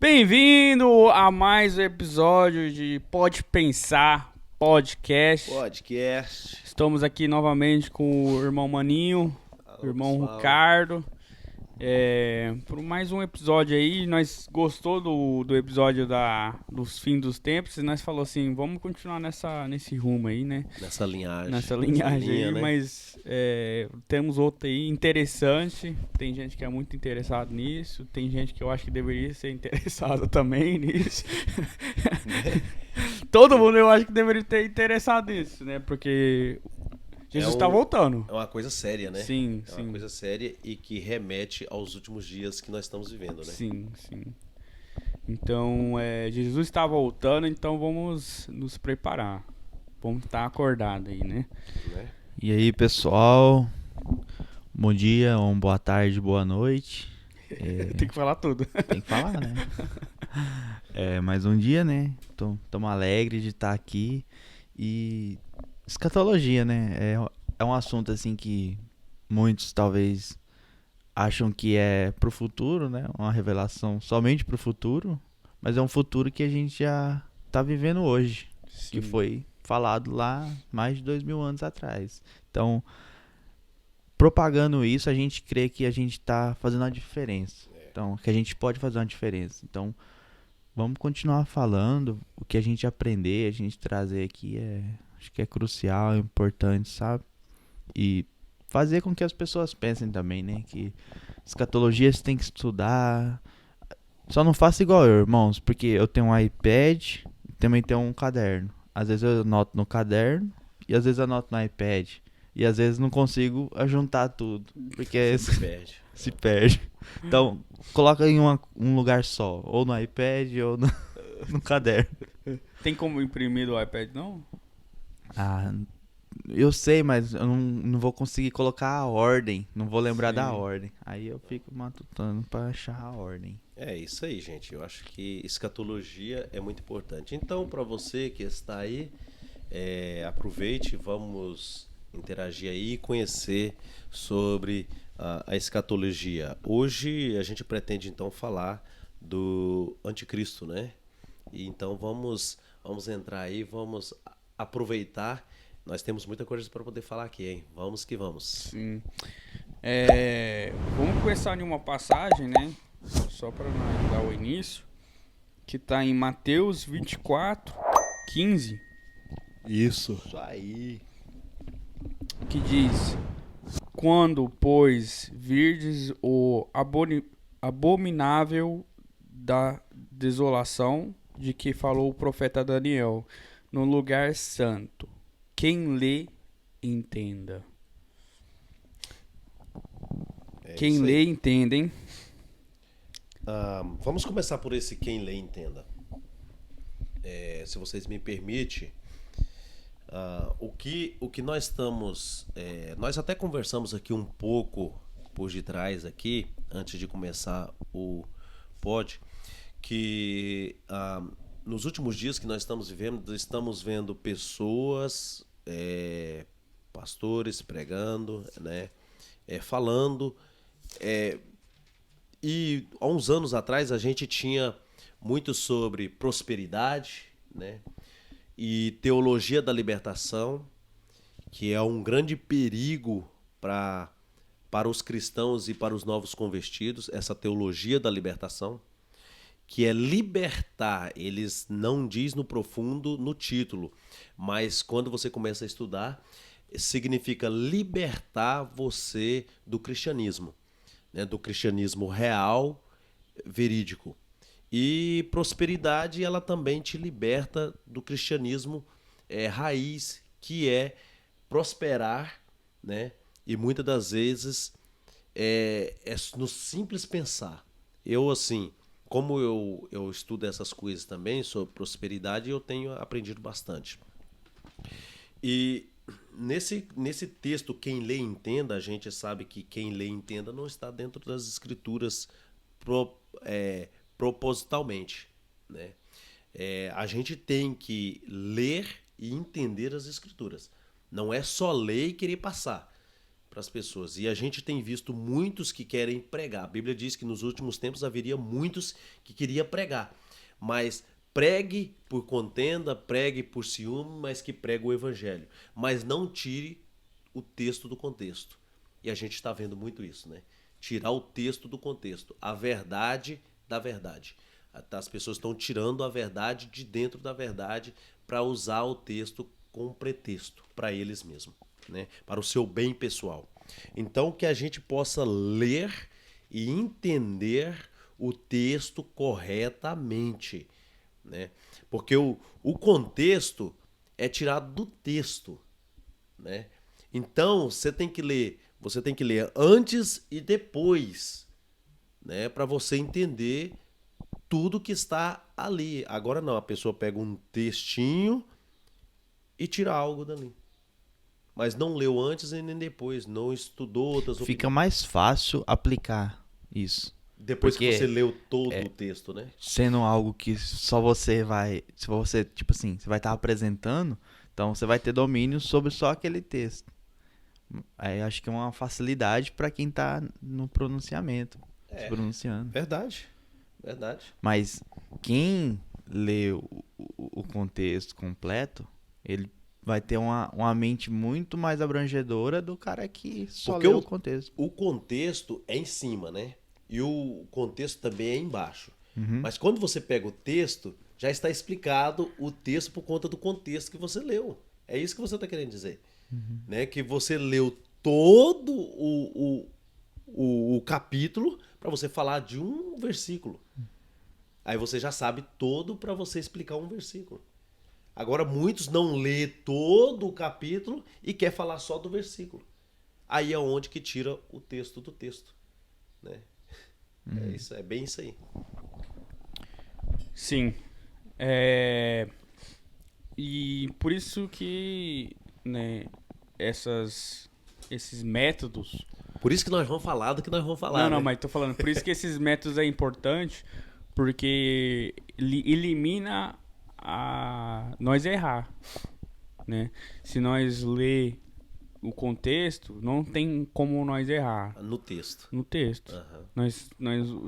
Bem-vindo a mais um episódio de Pode Pensar Podcast. Podcast. Estamos aqui novamente com o irmão Maninho, o Alô, irmão pessoal. Ricardo. Por mais um episódio aí, nós gostou do episódio dos fins dos tempos e nós falou assim, vamos continuar nesse rumo aí, né? Nessa linhagem. Nessa Nessa linhagem linha, aí, né? mas temos outro aí interessante. Tem gente que é muito interessado nisso, tem gente que eu acho que deveria ser interessado também nisso. Todo mundo eu acho que deveria ter interessado nisso, né? Porque Jesus está voltando. É uma coisa séria, né? Sim, É uma sim. coisa séria e que remete aos últimos dias que nós estamos vivendo, né? Sim, sim. Então, Jesus está voltando, então vamos nos preparar. Vamos estar acordado aí, né? Né? E aí, pessoal? Bom dia, boa tarde, boa noite. Tem que falar tudo. Tem que falar, né? Mais um dia, né? Tamo alegre de estar aqui. E escatologia, né? É um assunto assim que muitos talvez acham que é pro futuro, né? Uma revelação somente pro futuro. Mas é um futuro que a gente já tá vivendo hoje. Que Sim. foi falado lá mais de 2000 anos atrás. Então, propagando isso, a gente crê que a gente está fazendo uma diferença. Então, que a gente pode fazer uma diferença. Então, vamos continuar falando. O que a gente aprender, a gente trazer aqui acho que é crucial, é importante, sabe? E fazer com que as pessoas pensem também, né? Que escatologia você tem que estudar. Só não faça igual eu, irmãos, porque eu tenho um iPad e também tenho um caderno. Às vezes eu anoto no caderno e às vezes eu anoto no iPad. E às vezes não consigo juntar tudo, porque Se perde. se perde. Então, coloca em um lugar só, ou no iPad ou no caderno. Tem como imprimir do iPad, não? Ah, eu sei, mas eu não vou conseguir colocar a ordem, não vou lembrar da Sim. ordem. Aí eu fico matutando pra achar a ordem. É isso aí, gente. Eu acho que escatologia é muito importante. Então, para você que está aí, aproveite, vamos interagir aí e conhecer sobre a escatologia. Hoje a gente pretende então falar do anticristo, né? E então vamos entrar aí, vamos aproveitar. Nós temos muita coisa para poder falar aqui, hein? Vamos que vamos. Sim. Vamos começar em uma passagem, né? Só para nós dar o início. Que está em Mateus 24, 15. Isso. Isso aí. Que diz: Quando, pois, virdes o abominável da desolação de que falou o profeta Daniel no lugar santo, quem lê, entenda. É Quem isso aí. lê, entenda, hein? Vamos começar por esse quem lê entenda. Se vocês me permitem, o que nós estamos. Nós até conversamos aqui um pouco por detrás aqui, antes de começar o pod, que nos últimos dias que nós estamos vivendo, estamos vendo pessoas, pastores pregando, né, falando. E há uns anos atrás a gente tinha muito sobre prosperidade, né? E teologia da libertação, que é um grande perigo para os cristãos e para os novos convertidos, essa teologia da libertação, que é libertar. Eles não diz no profundo no título, mas quando você começa a estudar, significa libertar você do cristianismo, né, do cristianismo real, verídico. E prosperidade, ela também te liberta do cristianismo raiz, que é prosperar, né? E muitas das vezes é no simples pensar. Eu, assim, como eu estudo essas coisas também sobre prosperidade, eu tenho aprendido bastante. E nesse texto, quem lê e entenda, a gente sabe que quem lê e entenda não está dentro das escrituras pro, propositalmente, né? A gente tem que ler e entender as escrituras. Não é só ler e querer passar. para as pessoas. E a gente tem visto muitos que querem pregar. A Bíblia diz que nos últimos tempos haveria muitos que queriam pregar. Mas pregue por contenda, pregue por ciúme, mas que pregue o evangelho. Mas não tire o texto do contexto. E a gente está vendo muito isso, né? Tirar o texto do contexto. A verdade da verdade. As pessoas estão tirando a verdade de dentro da verdade para usar o texto com pretexto para eles mesmos, né? Para o seu bem pessoal. Então, que a gente possa ler e entender o texto corretamente, né? Porque o contexto é tirado do texto, né? Então, você tem que ler antes e depois, né? Para você entender tudo que está ali. Agora não, a pessoa pega um textinho e tira algo dali. Mas não leu antes e nem depois, não estudou outras Fica opiniões. mais fácil aplicar isso. Depois porque que você leu todo o texto, né? Sendo algo que só você vai... Se você, tipo assim, você vai estar apresentando, então você vai ter domínio sobre só aquele texto. Aí acho que é uma facilidade para quem tá no pronunciamento, se pronunciando. Verdade. Verdade. Mas quem lê o contexto completo, ele vai ter uma mente muito mais abrangedora do cara que só Porque lê o contexto. O contexto é em cima, né? E o contexto também é embaixo. Mas quando você pega o texto, já está explicado o texto por conta do contexto que você leu. É isso que você está querendo dizer. Né? Que você leu todo o capítulo para você falar de um versículo. Aí você já sabe todo para você explicar um versículo. Agora, muitos não lê todo o capítulo e quer falar só do versículo. Aí é onde que tira o texto do texto. Né? É bem isso aí. Sim. E por isso que, né, esses métodos... Por isso que nós vamos falar do que nós vamos falar. Não, né? mas tô falando, por isso que esses métodos é importante, porque elimina nós errar, né? Se nós ler o contexto, não tem como nós errar No texto. no texto. Aham. Nós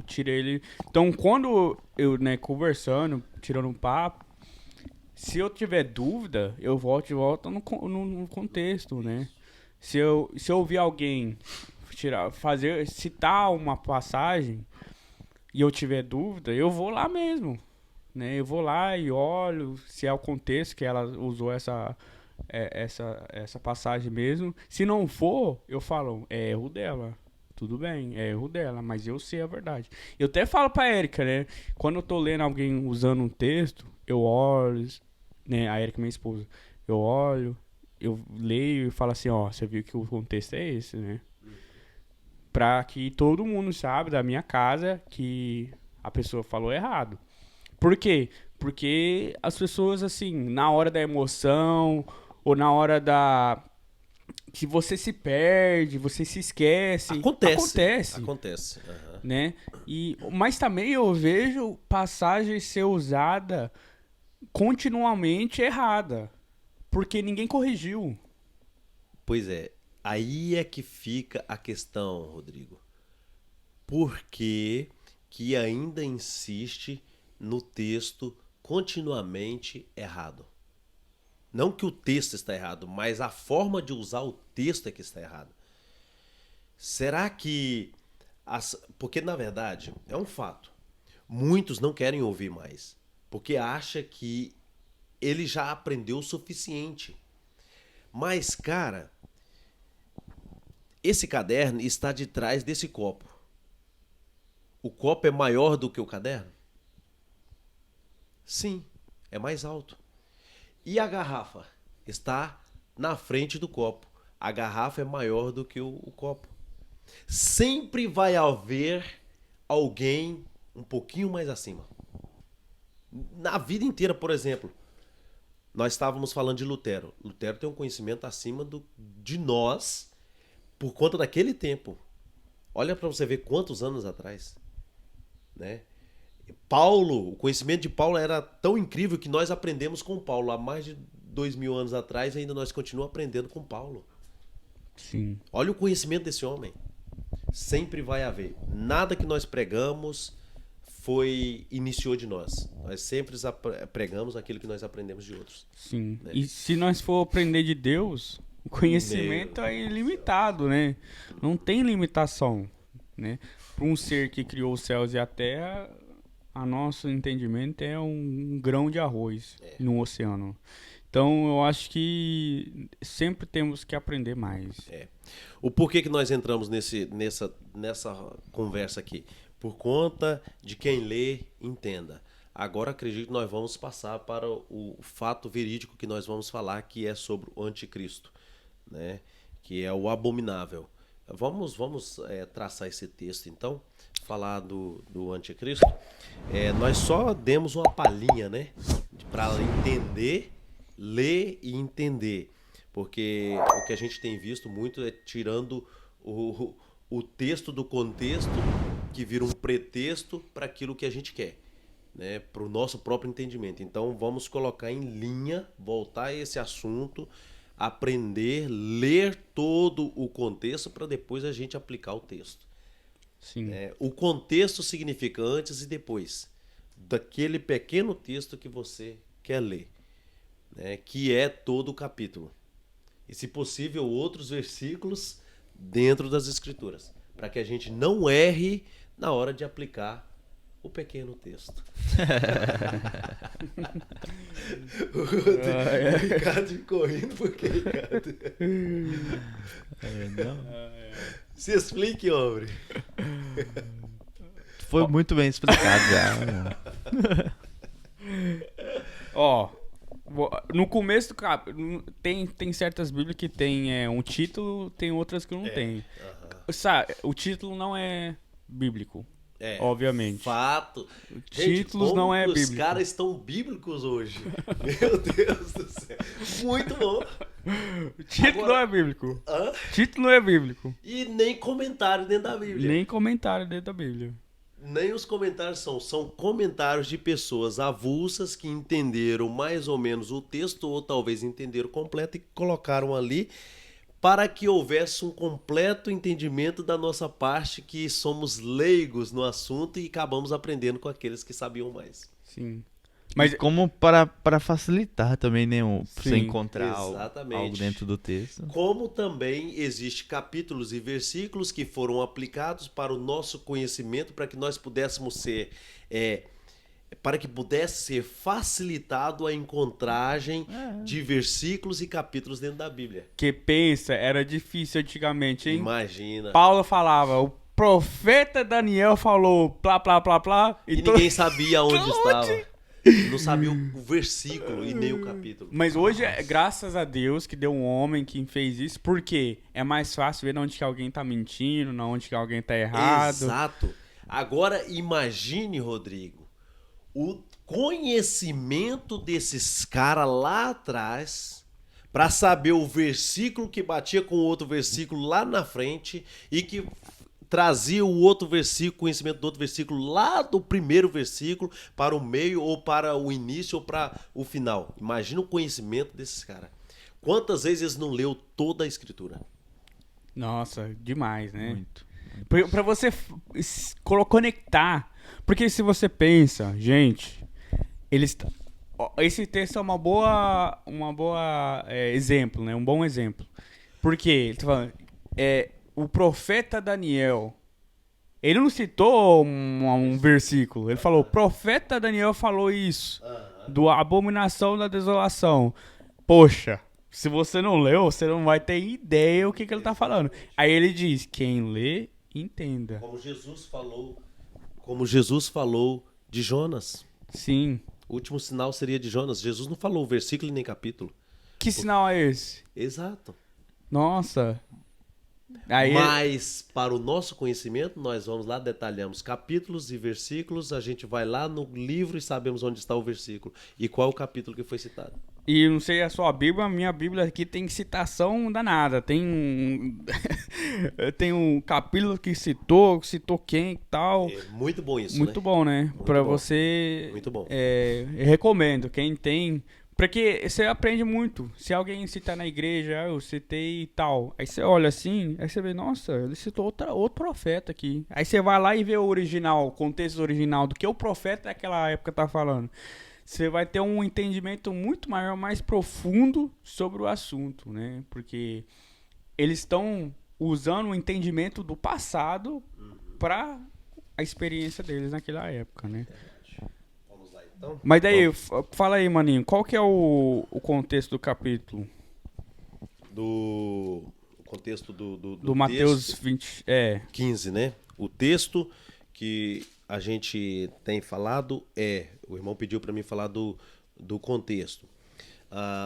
tirei ele. Então, quando eu, né, conversando, tirando um papo, se eu tiver dúvida, eu volto no contexto, né? Se eu ouvir alguém citar uma passagem e eu tiver dúvida, eu vou lá mesmo, né? Eu vou lá e olho se é o contexto que ela usou essa passagem mesmo. Se não for, eu falo, é erro dela. Tudo bem, é erro dela, mas eu sei a verdade. Eu até falo pra Erika, né? Quando eu tô lendo alguém usando um texto, eu olho, né? A Erika, minha esposa, eu olho, eu leio e falo assim, ó, você viu que o contexto é esse, né? Pra que todo mundo saiba da minha casa que a pessoa falou errado. Por quê? Porque as pessoas, assim, na hora da emoção ou na hora que você se perde, você se esquece. Acontece. Aham. Né? Mas também eu vejo passagem ser usada continuamente errada. Porque ninguém corrigiu. Pois é. Aí é que fica a questão, Rodrigo. Por que que ainda insiste no texto continuamente errado? Não que o texto está errado, mas a forma de usar o texto é que está errado. Será que... Porque, na verdade, é um fato. Muitos não querem ouvir mais. Porque acha que ele já aprendeu o suficiente. Mas, cara, esse caderno está de trás desse copo. O copo é maior do que o caderno? Sim, é mais alto. E a garrafa está na frente do copo. A garrafa é maior do que o copo. Sempre vai haver alguém um pouquinho mais acima. Na vida inteira, por exemplo, nós estávamos falando de Lutero. Lutero tem um conhecimento acima de nós por conta daquele tempo. Olha para você ver quantos anos atrás, né? Paulo, o conhecimento de Paulo era tão incrível que nós aprendemos com Paulo. Há mais de 2000 anos atrás ainda nós continuamos aprendendo com Paulo. Sim. Olha o conhecimento desse homem. Sempre vai haver. Nada que nós pregamos iniciou de nós. Nós sempre pregamos aquilo que nós aprendemos de outros. Sim. Né? E se nós for aprender de Deus, o conhecimento é ilimitado, né? Não tem limitação, né? Para um ser que criou os céus e a terra, a nosso entendimento é um grão de arroz no oceano. Então, eu acho que sempre temos que aprender mais. O porquê que nós entramos nessa conversa aqui? Por conta de quem lê, entenda. Agora acredito que nós vamos passar para o fato verídico que nós vamos falar, que é sobre o anticristo, né? Que é o abominável. Vamos traçar esse texto, então, falar do anticristo. Nós só demos uma palhinha, né? Para entender, ler e entender. Porque o que a gente tem visto muito é tirando o texto do contexto, que vira um pretexto para aquilo que a gente quer, né? Para o nosso próprio entendimento. Então vamos colocar em linha, voltar a esse assunto, aprender, ler todo o contexto para depois a gente aplicar o texto. Sim. O contexto significa antes e depois daquele pequeno texto que você quer ler, né? Que é todo o capítulo. E, se possível, outros versículos dentro das Escrituras, para que a gente não erre na hora de aplicar o pequeno texto. O Ricardo ficou rindo porque, Ricardo... Se explique, homem. Foi muito bem explicado já. Ó, no começo do capítulo, tem certas bíblias que tem um título, tem outras que não tem. Sabe, o título não é bíblico, obviamente. Fato. Títulos Gente, não é os bíblico. caras estão bíblicos hoje. Meu Deus do céu. Muito bom. Título Agora- não é bíblico. Hã? Título não é bíblico. E nem comentário dentro da Bíblia. Nem comentário dentro da Bíblia. Nem os comentários são comentários de pessoas avulsas que entenderam mais ou menos o texto, ou talvez entenderam completo e colocaram ali para que houvesse um completo entendimento da nossa parte, que somos leigos no assunto e acabamos aprendendo com aqueles que sabiam mais. Sim. Mas Mas como para facilitar também, né? Pra você Sim, encontrar exatamente. algo dentro do texto. Como também existe capítulos e versículos que foram aplicados para o nosso conhecimento, para que nós pudéssemos ser, para que pudesse ser facilitado a encontragem de versículos e capítulos dentro da Bíblia. que pensa, era difícil antigamente, hein? Imagina. Paulo falava, o profeta Daniel falou plá, plá, plá, plá. E to- ninguém sabia onde estava. Não sabia o versículo e nem o capítulo. Mas hoje, graças a Deus que deu um homem que fez isso, porque é mais fácil ver onde que alguém tá mentindo, onde que alguém tá errado. Exato. Agora imagine, Rodrigo, o conhecimento desses caras lá atrás para saber o versículo que batia com o outro versículo lá na frente e que trazia o outro versículo, conhecimento do outro versículo lá do primeiro versículo para o meio ou para o início ou para o final. Imagina o conhecimento desses caras. Quantas vezes eles não leu toda a escritura? Nossa, demais, né? Muito. Pra você conectar. Porque se você pensa, gente, esse texto é uma boa exemplo, né? Um bom exemplo. Porque ele tá falando, o profeta Daniel, ele não citou um versículo. Ele falou, o profeta Daniel falou isso, do abominação da desolação. Poxa, se você não leu, você não vai ter ideia o que ele tá falando. Aí ele diz, quem lê, entenda. Como Jesus falou de Jonas. Sim. O último sinal seria de Jonas. Jesus não falou versículo e nem capítulo. Que sinal é esse? Exato. Nossa. Aí, Mas, para o nosso conhecimento, nós vamos lá, detalhamos capítulos e versículos, a gente vai lá no livro e sabemos onde está o versículo e qual é o capítulo que foi citado. e não sei a sua Bíblia, a minha Bíblia aqui tem citação danada. Tem tem um capítulo que citou quem e tal. É muito bom isso, Muito né? bom, né? Muito Pra bom. você. Muito bom. Eu recomendo. Quem tem. Porque você aprende muito. Se alguém citar na igreja, eu citei tal. Aí você olha assim, aí você vê, nossa, ele citou outro profeta aqui. Aí você vai lá e vê o original, o contexto original do que o profeta daquela época tá falando. Você vai ter um entendimento muito maior, mais profundo sobre o assunto, né? Porque eles estão usando o entendimento do passado para a experiência deles naquela época, né? Vamos lá, então. Mas daí, fala aí, maninho, qual que é o contexto do capítulo? Do contexto do Do Mateus texto 20, 15, né? O texto que a gente tem falado o irmão pediu para mim falar do contexto.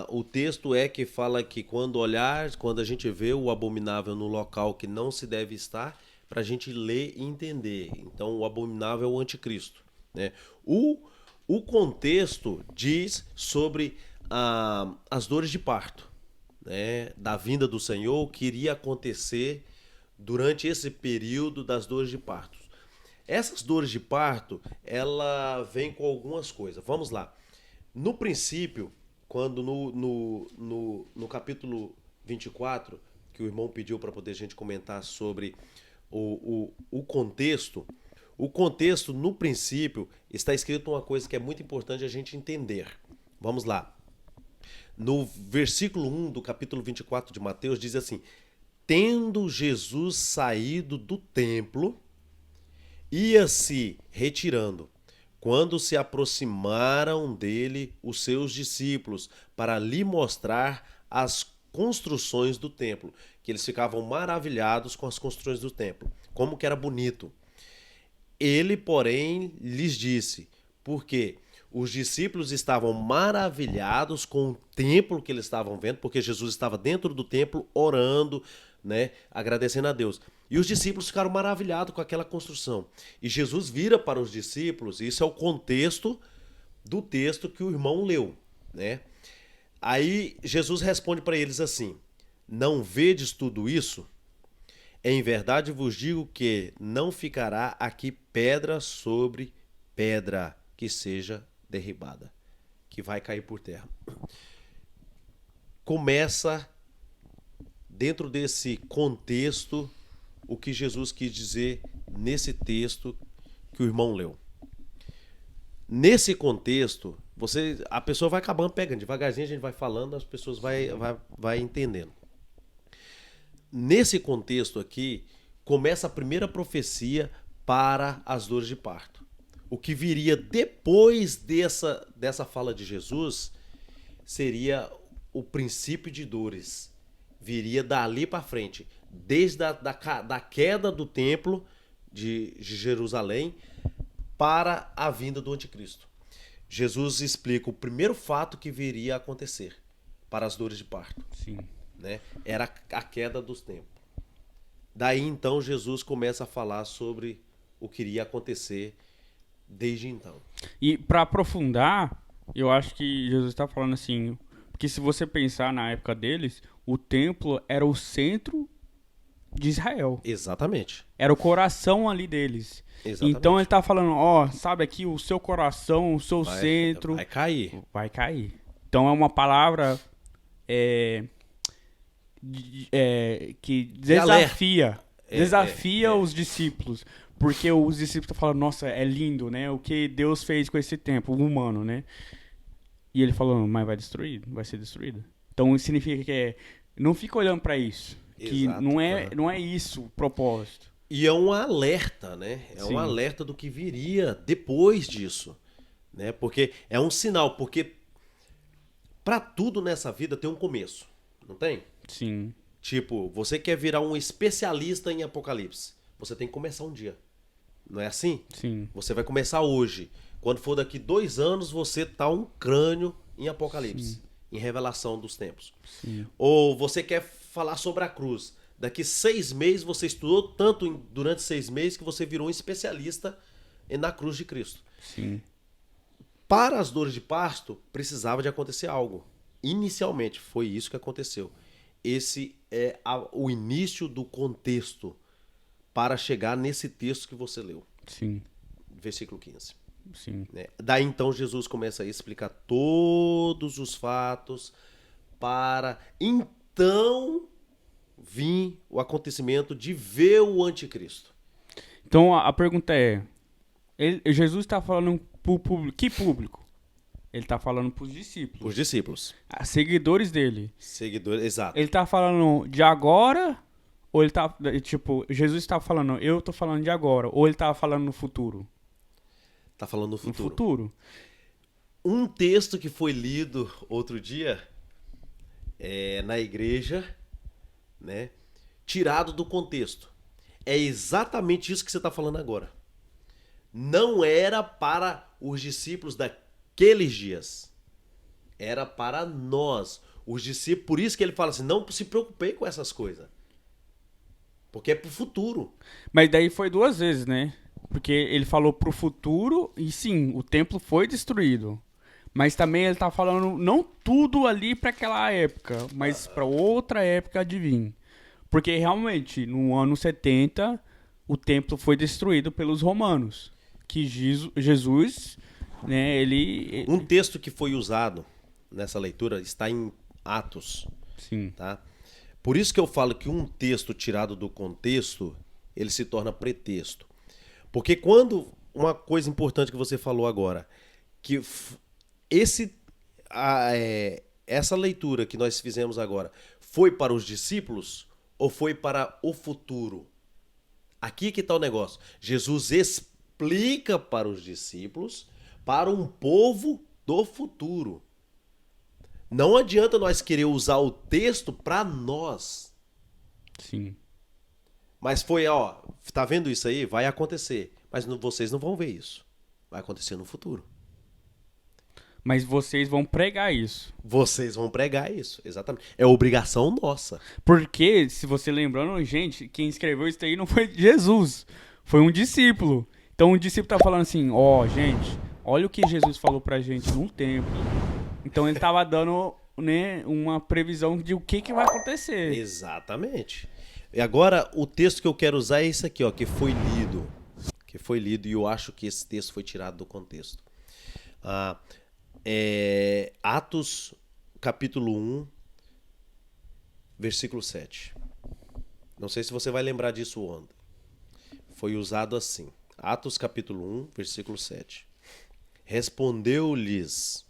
O texto que fala que quando a gente vê o abominável no local que não se deve estar, para a gente ler e entender. Então, o abominável é o anticristo, né? O contexto diz sobre as dores de parto, né? Da vinda do Senhor, que iria acontecer durante esse período das dores de parto. Essas dores de parto, ela vem com algumas coisas. Vamos lá. No princípio, quando no capítulo 24, que o irmão pediu para poder a gente comentar sobre o contexto, no princípio, está escrito uma coisa que é muito importante a gente entender. Vamos lá. No versículo 1 do capítulo 24 de Mateus, diz assim: tendo Jesus saído do templo, ia se retirando, quando se aproximaram dele os seus discípulos, para lhe mostrar as construções do templo, que eles ficavam maravilhados com as construções do templo, como que era bonito. Ele, porém, lhes disse, porque os discípulos estavam maravilhados com o templo que eles estavam vendo, porque Jesus estava dentro do templo orando, né, agradecendo a Deus. E os discípulos ficaram maravilhados com aquela construção. E Jesus vira para os discípulos, isso é o contexto do texto que o irmão leu, né? Aí Jesus responde para eles assim: não vedes tudo isso? Em verdade vos digo que não ficará aqui pedra sobre pedra que seja derribada, que vai cair por terra. Começa, dentro desse contexto, o que Jesus quis dizer nesse texto que o irmão leu. Nesse contexto, a pessoa vai acabando pegando, devagarzinho a gente vai falando, as pessoas vai entendendo. Nesse contexto aqui, começa a primeira profecia para as dores de parto. O que viria depois dessa fala de Jesus seria o princípio de dores. Viria dali para frente, desde da queda do templo de Jerusalém para a vinda do anticristo. Jesus explica o primeiro fato que viria a acontecer para as dores de parto. sim. Né? Era a queda dos templos. Daí então Jesus começa a falar sobre o que iria acontecer desde então. E para aprofundar, eu acho que Jesus está falando assim, porque se você pensar na época deles, o templo era o centro de Israel. Exatamente. Era o coração ali deles. Exatamente. Então ele tá falando, sabe aqui o seu coração, o seu centro Vai cair. vai cair. Então é uma palavra que desafia os discípulos. Porque os discípulos estão falando, nossa, é lindo, né? O que Deus fez com esse templo, o humano, né? E ele falou, mas vai ser destruído. Então significa que não fica olhando para isso. Que Exato, não é isso o propósito. E é um alerta, né? Sim. Um alerta do que viria depois disso, né? Porque é um sinal, porque para tudo nessa vida tem um começo, não tem? Sim. Tipo, você quer virar um especialista em Apocalipse, você tem que começar um dia. Não é assim? Sim. Você vai começar hoje. Quando for daqui 2 anos, você tá um crânio em Apocalipse, em revelação dos tempos. Sim. Ou você quer falar sobre a cruz. Daqui 6 meses você estudou tanto durante 6 meses que você virou um especialista na cruz de Cristo. Sim. Para as dores de parto, precisava de acontecer algo. Inicialmente, foi isso que aconteceu. Esse é o início do contexto para chegar nesse texto que você leu. Sim. Versículo 15. Sim. Né? Daí então Jesus começa a explicar todos os fatos para então vir o acontecimento de ver o anticristo. Então a pergunta é: Jesus está falando pro público. Que público? Ele está falando pros discípulos. Os discípulos. Seguidores dele. Seguidores, exato. Ele tá falando de agora? Ou ele tá. Tipo, Jesus está falando, eu tô falando de agora. Ou ele tá falando no futuro? Tá falando no No futuro. futuro. Um texto que foi lido outro dia na igreja, né? Tirado do contexto. É exatamente isso que você está falando agora. Não era para os discípulos daqueles dias. Era para nós, os discípulos. Por isso que ele fala assim, não se preocupei com essas coisas. Porque é pro futuro. Mas daí foi duas vezes, né? Porque ele falou pro futuro e sim, o templo foi destruído. Mas também ele tá falando não tudo ali para aquela época, mas para outra época de vir. Porque realmente, no ano 70, o templo foi destruído pelos romanos. Que Jesus, né, ele... Um texto que foi usado nessa leitura está em Atos, Sim, tá? Por isso que eu falo que um texto tirado do contexto, ele se torna pretexto. Porque quando uma coisa importante que você falou agora, que essa leitura que nós fizemos agora foi para os discípulos ou foi para o futuro? Aqui que está o negócio. Jesus explica para os discípulos, para um povo do futuro. Não adianta nós querer usar o texto para nós. sim. Mas foi, ó, tá vendo isso aí? Vai acontecer. Mas vocês não vão ver isso. Vai acontecer no futuro. Mas vocês vão pregar isso. Vocês vão pregar isso, exatamente. É obrigação nossa. Porque, se você lembrando, gente, quem escreveu isso aí não foi Jesus. Foi um discípulo. Então o discípulo tá falando assim, ó, gente, olha o que Jesus falou pra gente no templo. Então ele tava dando, né, uma previsão de o que vai acontecer. Exatamente. E agora, o texto que eu quero usar é esse aqui, ó, que foi lido. Que foi lido, e eu acho que esse texto foi tirado do contexto. Atos, capítulo 1, versículo 7. Não sei se você vai lembrar disso ontem. Foi usado assim. Atos, capítulo 1, versículo 7. Respondeu-lhes: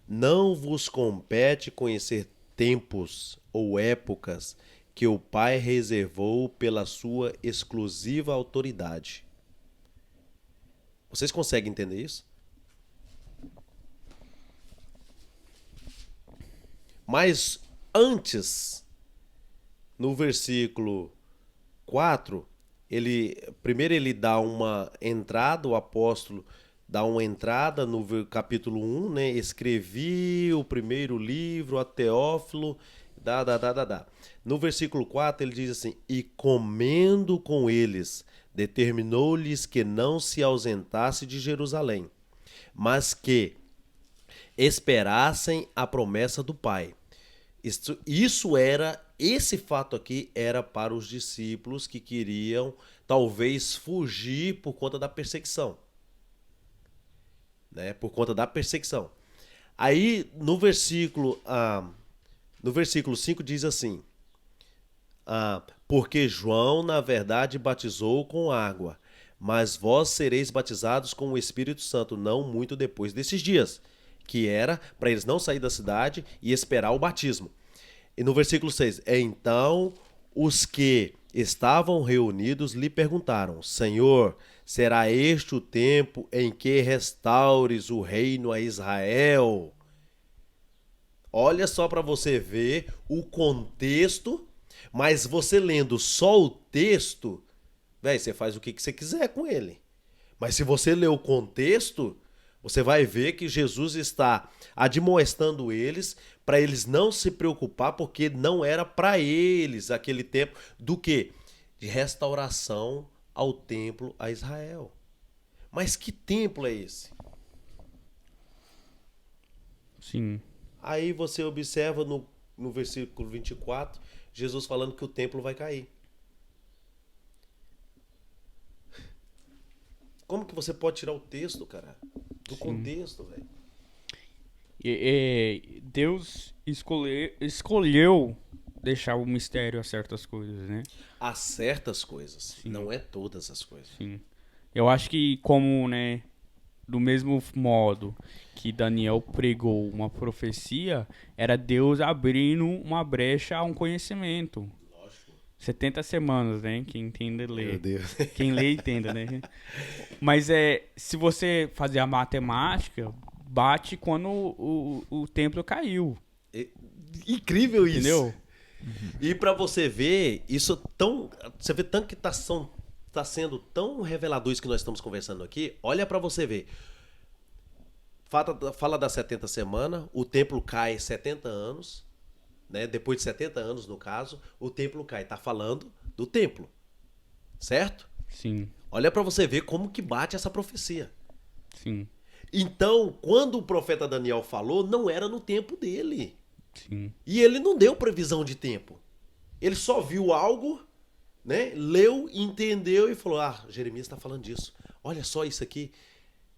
não vos compete conhecer tempos ou épocas que o Pai reservou pela sua exclusiva autoridade. Vocês conseguem entender isso? Mas antes, no versículo 4, primeiro ele dá uma entrada, o apóstolo dá uma entrada no capítulo 1, né? Escrevi o primeiro livro a Teófilo, No versículo 4 ele diz assim, e comendo com eles, determinou-lhes que não se ausentasse de Jerusalém, mas que esperassem a promessa do Pai. Esse fato aqui era para os discípulos que queriam talvez fugir por conta da perseguição. Né? Por conta da perseguição. Aí no versículo 5 diz assim, porque João na verdade batizou com água, mas vós sereis batizados com o Espírito Santo não muito depois desses dias, que era para eles não sair da cidade e esperar o batismo. E no versículo 6, então os que estavam reunidos lhe perguntaram, Senhor, será este o tempo em que restaures o reino a Israel? Olha só para você ver o contexto, mas você lendo só o texto, você faz o que você quiser com ele. Mas se você ler o contexto, você vai ver que Jesus está admoestando eles para eles não se preocupar, porque não era para eles aquele tempo do quê? De restauração ao templo a Israel. Mas que templo é esse? Sim. Aí você observa no versículo 24, Jesus falando que o templo vai cair. Como que você pode tirar o texto, cara? Do Sim. contexto, velho. Deus escolheu deixar o mistério a certas coisas, né? Há certas coisas, não é todas as coisas. Sim. Eu acho que como, né, do mesmo modo que Daniel pregou uma profecia, era Deus abrindo uma brecha a um conhecimento. Lógico. 70 semanas, né? Quem entende, lê. Meu Deus. Quem lê, entenda, né? Mas se você fazer a matemática, bate quando o templo caiu, Incrível isso. entendeu? E pra você ver, você vê tanto que tá sendo tão revelador isso que nós estamos conversando aqui. Olha pra você ver. Fala das 70 semanas, o templo cai 70 anos, né? Depois de 70 anos, no caso, o templo cai. Tá falando do templo, certo? Sim, Olha pra você ver como que bate essa profecia. sim, Então, quando o profeta Daniel falou, não era no tempo dele. sim. E ele não deu previsão de tempo. Ele só viu algo, né? Leu, entendeu e falou: ah, Jeremias está falando disso. Olha só isso aqui.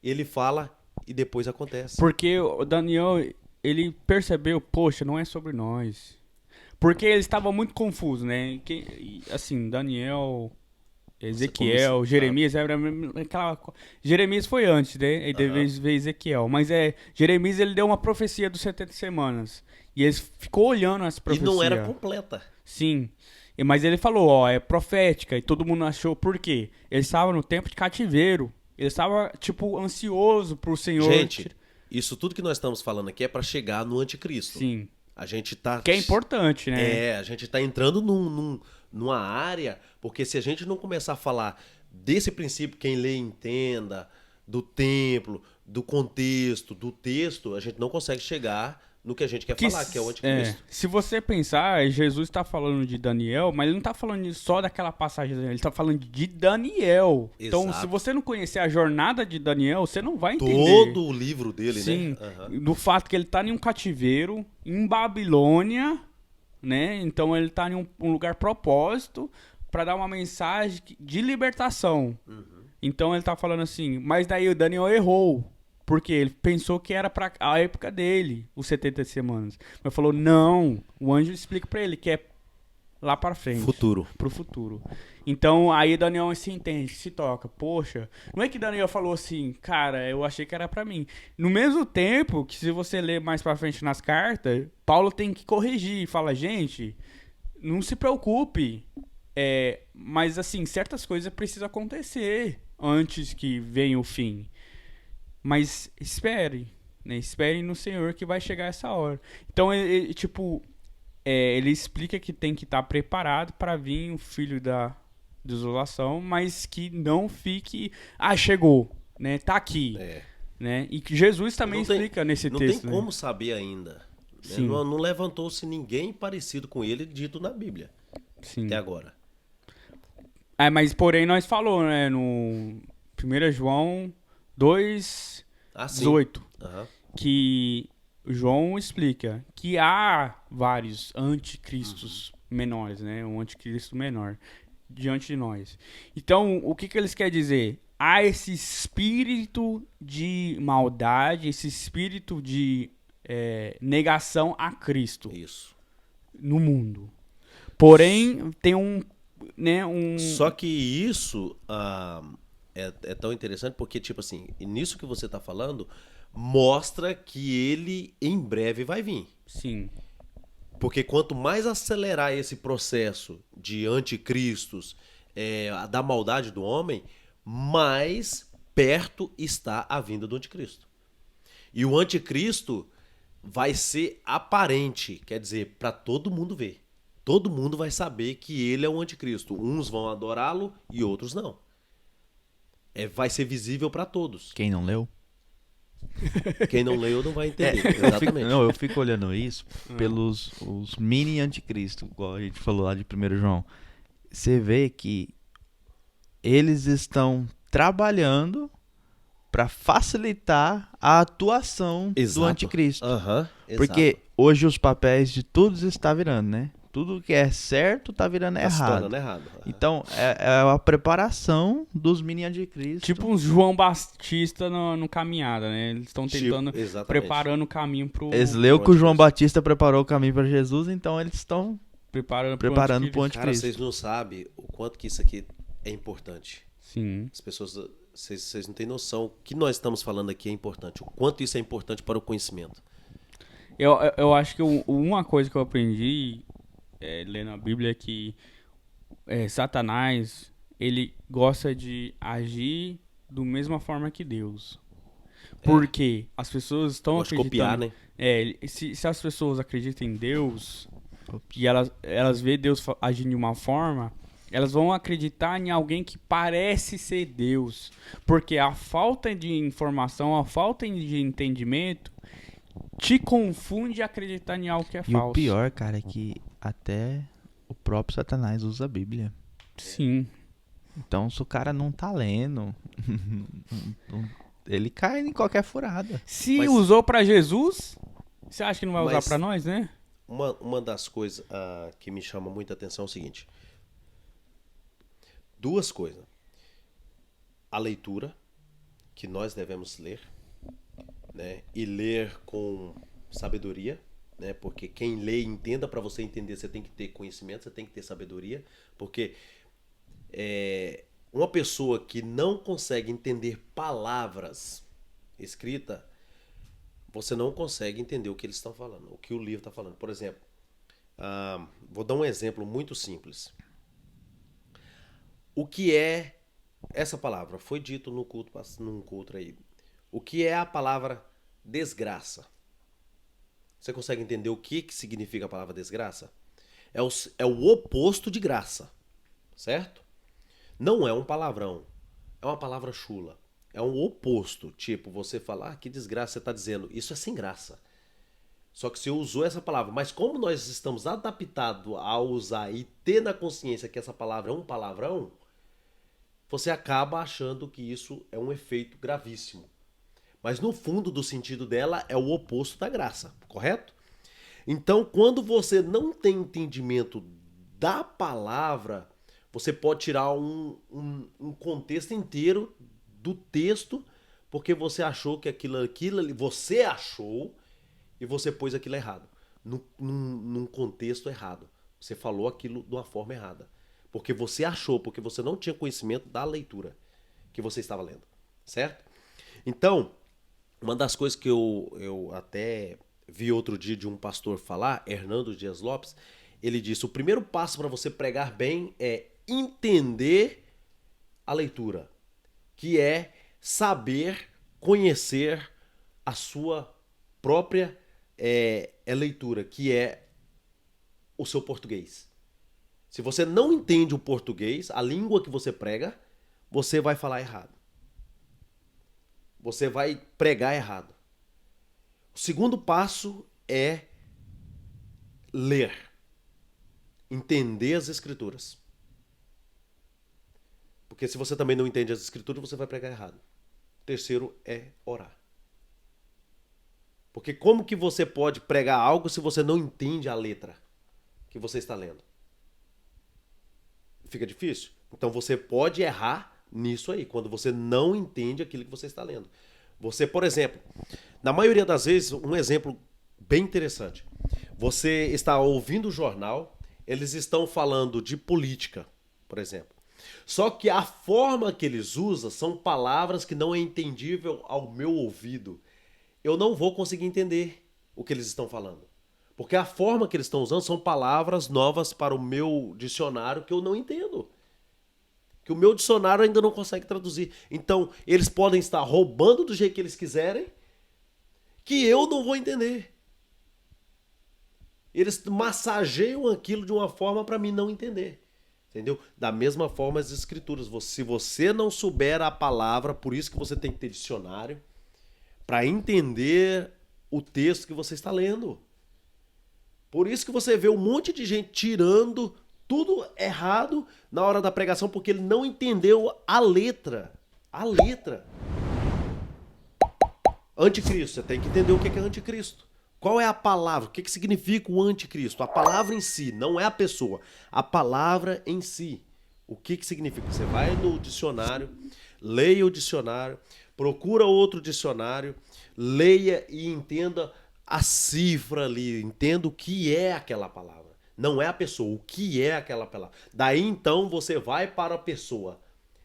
Ele fala e depois acontece. Porque o Daniel, ele percebeu, poxa, não é sobre nós. Porque ele estava muito confuso, né? Assim, Daniel, Ezequiel, Jeremias, era aquela... Jeremias foi antes, né? Aí depois veio Ezequiel. Mas Jeremias, ele deu uma profecia dos 70 semanas. E ele ficou olhando essa E profecia. não era completa. Sim. Mas ele falou, ó, é profética. E todo mundo achou, por quê? Ele estava no tempo de cativeiro. Ele estava, tipo, ansioso pro Senhor. Gente, isso tudo que nós estamos falando aqui é para chegar no anticristo. Sim. A gente tá... Que é importante, né? a gente tá entrando numa área, porque se a gente não começar a falar desse princípio, quem lê entenda, do templo, do contexto, do texto, a gente não consegue chegar no que a gente quer falar, que é o anticristo. Se você pensar, Jesus está falando de Daniel, mas ele não está falando só daquela passagem, ele está falando de Daniel. Então, Exato. se você não conhecer a jornada de Daniel, você não vai entender. Todo o livro dele, Sim, né? Aham. do fato que ele está em um cativeiro, em Babilônia, né? Então ele está em um lugar propósito para dar uma mensagem de libertação. Então ele está falando assim, mas daí o Daniel errou. Porque ele pensou que era pra a época dele, os 70 semanas. Mas falou, não, o anjo explica pra ele que é lá pra frente. Futuro. Pro futuro. Então, aí Daniel se entende, se toca. Poxa, não é que Daniel falou assim, cara, eu achei que era pra mim. No mesmo tempo, que se você ler mais pra frente nas cartas, Paulo tem que corrigir. Fala, gente, não se preocupe. Mas, assim, certas coisas precisam acontecer antes que venha o fim. Mas espere, né? Espere no Senhor que vai chegar essa hora. Então, ele explica que tem que estar preparado para vir o filho da desolação, mas que não fique... Ah, chegou, né? Tá aqui. Né? E que Jesus também explica nesse texto. Não tem como saber ainda. Né? Sim. Não levantou-se ninguém parecido com ele dito na Bíblia. Sim. Até agora. Mas porém nós falou, né? No 1 João 2, Sim. 18. Aham. Que João explica que há vários anticristos menores, né? Um anticristo menor diante de nós. Então, o que eles querem dizer? Há esse espírito de maldade, esse espírito de negação a Cristo Isso. no mundo. Porém, tem um... Só que isso é tão interessante porque, tipo assim, nisso que você tá falando, mostra que ele em breve vai vir. Sim. Porque quanto mais acelerar esse processo de anticristos, da maldade do homem, mais perto está a vinda do anticristo. E o anticristo vai ser aparente, quer dizer, para todo mundo ver. Todo mundo vai saber que ele é o anticristo. Uns vão adorá-lo e outros não. Vai ser visível para todos. Quem não leu? Quem não leu não vai entender. Exatamente. Eu fico olhando isso pelos os mini anticristo, igual a gente falou lá de 1 João. Você vê que eles estão trabalhando para facilitar a atuação do Exato. anticristo. Aham, exato. Porque hoje os papéis de todos está virando, né? Tudo que é certo tá virando Tá se errado. tornando errado. Então, é a preparação dos mini anticristo. Tipo um João Batista no caminhada, né? Eles estão tentando, exatamente. preparando o caminho pro... Eles leu que o Anticristo. João Batista preparou o caminho para Jesus, então eles estão Preparando preparando pro anticristo. Cara, anticristo. vocês não sabem o quanto que isso aqui é importante. Sim. As pessoas, vocês não têm noção. O que nós estamos falando aqui é importante. O quanto isso é importante para o conhecimento. Eu acho que uma coisa que eu aprendi lendo a Bíblia é que Satanás, ele gosta de agir da mesma forma que Deus. Porque as pessoas estão Gosta de copiar, acreditando... né? Se as pessoas acreditam em Deus e elas veem Deus agindo de uma forma, elas vão acreditar em alguém que parece ser Deus. Porque a falta de informação, a falta de entendimento te confunde a acreditar em algo que é E falso. o pior, cara, é que até o próprio Satanás usa a Bíblia. Sim. Então, se o cara não tá lendo, ele cai em qualquer furada. Se Mas- usou pra Jesus, você acha que não vai usar Mas- pra nós, né? Uma das coisas que me chama muita atenção é o seguinte. Duas coisas. A leitura, que nós devemos ler, né? E ler com sabedoria, né? Porque quem lê e entenda, para você entender, você tem que ter conhecimento, você tem que ter sabedoria. Porque uma pessoa que não consegue entender palavras escritas, você não consegue entender o que eles estão falando, o que o livro está falando. Por exemplo, vou dar um exemplo muito simples. O que é essa palavra? Foi dito no culto, num culto aí. O que é a palavra desgraça? Você consegue entender o que significa a palavra desgraça? É o oposto de graça, certo? Não é um palavrão, é uma palavra chula. É um oposto, tipo, você falar, que desgraça você está dizendo, isso é sem graça. Só que você usou essa palavra, mas como nós estamos adaptados a usar e ter na consciência que essa palavra é um palavrão, você acaba achando que isso é um efeito gravíssimo. Mas no fundo do sentido dela é o oposto da graça, correto? Então, quando você não tem entendimento da palavra, você pode tirar um contexto inteiro do texto, porque você achou que aquilo ali, você achou e você pôs aquilo errado, num contexto errado. Você falou aquilo de uma forma errada, porque você achou, porque você não tinha conhecimento da leitura que você estava lendo, certo? Então, uma das coisas que eu até vi outro dia de um pastor falar, Hernando Dias Lopes, ele disse, o primeiro passo para você pregar bem é entender a leitura, que é saber conhecer a sua própria leitura, que é o seu português. Se você não entende o português, a língua que você prega, você vai falar errado. Você vai pregar errado. O segundo passo é ler. Entender as escrituras. Porque se você também não entende as escrituras, você vai pregar errado. O terceiro é orar. Porque como que você pode pregar algo se você não entende a letra que você está lendo? Fica difícil? Então você pode errar nisso aí, quando você não entende aquilo que você está lendo. Você, por exemplo, na maioria das vezes, um exemplo bem interessante. Você está ouvindo o jornal, eles estão falando de política, por exemplo. Só que a forma que eles usam são palavras que não é entendível ao meu ouvido. Eu não vou conseguir entender o que eles estão falando. Porque a forma que eles estão usando são palavras novas para o meu dicionário que eu não entendo. Que o meu dicionário ainda não consegue traduzir. Então, eles podem estar roubando do jeito que eles quiserem, que eu não vou entender. Eles massageiam aquilo de uma forma para mim não entender. Entendeu? Da mesma forma as escrituras. Se você não souber a palavra, por isso que você tem que ter dicionário, para entender o texto que você está lendo. Por isso que você vê um monte de gente tirando tudo errado na hora da pregação, porque ele não entendeu a letra. A letra. Anticristo, você tem que entender o que é anticristo. Qual é a palavra? O que significa o anticristo? A palavra em si, não é a pessoa. A palavra em si. O que significa? Você vai no dicionário, leia o dicionário, procura outro dicionário, leia e entenda a cifra ali, entenda o que é aquela palavra. Não é a pessoa, o que é aquela palavra. Daí então você vai para a pessoa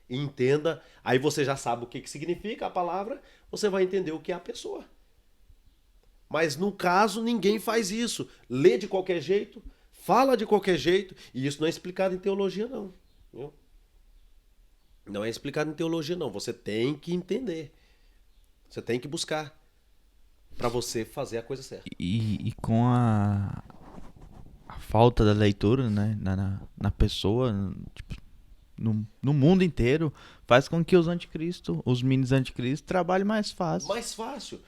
e entenda, aí você já sabe o que significa a palavra, você vai entender o que é a pessoa. Mas no caso, ninguém faz isso. Lê de qualquer jeito, fala de qualquer jeito, e isso não é explicado em teologia, não. Viu? Não é explicado em teologia, não. Você tem que entender. Você tem que buscar para você fazer a coisa certa. E com a falta da leitura, né, na pessoa, tipo, no mundo inteiro, faz com que os anticristo, os minis anticristo, trabalhem mais fácil. Mais fácil.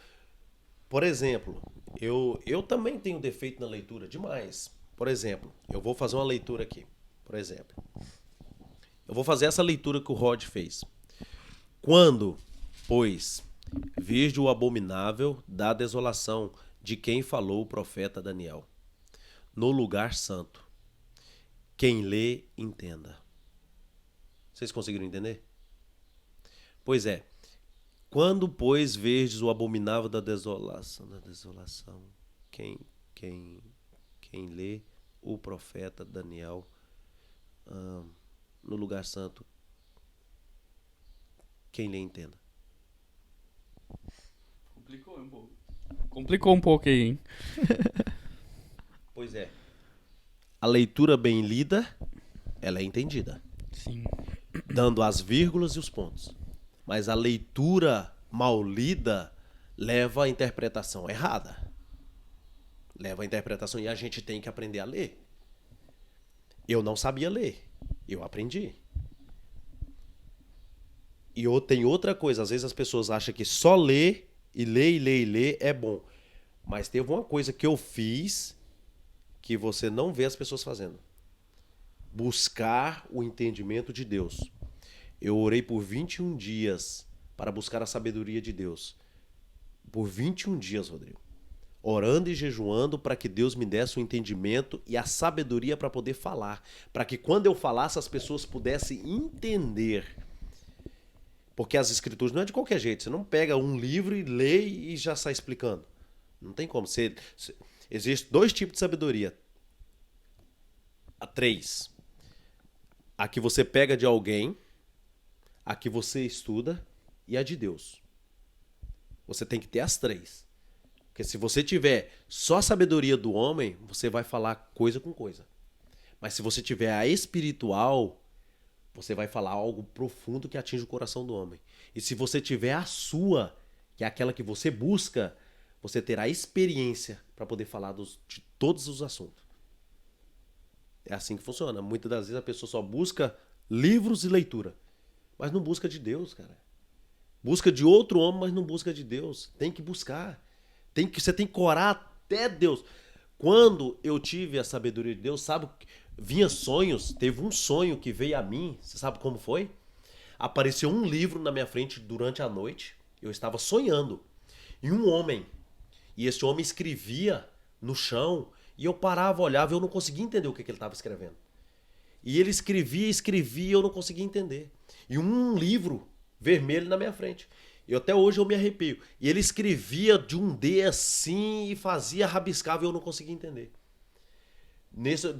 Por exemplo, eu também tenho defeito na leitura demais. Por exemplo, eu vou fazer uma leitura aqui. Por exemplo, eu vou fazer essa leitura que o Rod fez. Quando, pois, vejo o abominável da desolação de quem falou o profeta Daniel, no lugar santo, quem lê, entenda. Vocês conseguiram entender? Pois é. Quando, pois, verdes o abominável da desolação, quem lê o profeta Daniel no lugar santo, quem lê, entenda. Complicou um pouco aí, hein? Pois é. A leitura bem lida, ela é entendida. Sim. Dando as vírgulas e os pontos. Mas a leitura mal lida leva à interpretação errada. Leva à interpretação e a gente tem que aprender a ler. Eu não sabia ler. Eu aprendi. E tem outra coisa. Às vezes as pessoas acham que só ler e ler é bom. Mas teve uma coisa que eu fiz que você não vê as pessoas fazendo. Buscar o entendimento de Deus. Eu orei por 21 dias para buscar a sabedoria de Deus. Por 21 dias, Rodrigo. Orando e jejuando para que Deus me desse o entendimento e a sabedoria para poder falar. Para que quando eu falasse as pessoas pudessem entender. Porque as escrituras não é de qualquer jeito. Você não pega um livro e lê e já sai explicando. Não tem como. Existem 2 tipos de sabedoria. Há 3. A que você pega de alguém, a que você estuda e a de Deus. Você tem que ter as 3. Porque se você tiver só a sabedoria do homem, você vai falar coisa com coisa. Mas se você tiver a espiritual, você vai falar algo profundo que atinge o coração do homem. E se você tiver a sua, que é aquela que você busca, você terá experiência para poder falar de todos os assuntos. É assim que funciona. Muitas das vezes a pessoa só busca livros e leitura. Mas não busca de Deus, cara. Busca de outro homem, mas não busca de Deus. Tem que buscar. Você tem que orar até Deus. Quando eu tive a sabedoria de Deus, sabe? Vinha sonhos. Teve um sonho que veio a mim. Você sabe como foi? Apareceu um livro na minha frente durante a noite. Eu estava sonhando. E um homem. E esse homem escrevia no chão. E eu parava, olhava e eu não conseguia entender o que ele estava escrevendo. E ele escrevia e eu não conseguia entender. E um livro vermelho na minha frente. E até hoje eu me arrepio. E ele escrevia de um D assim e fazia, rabiscava e eu não conseguia entender.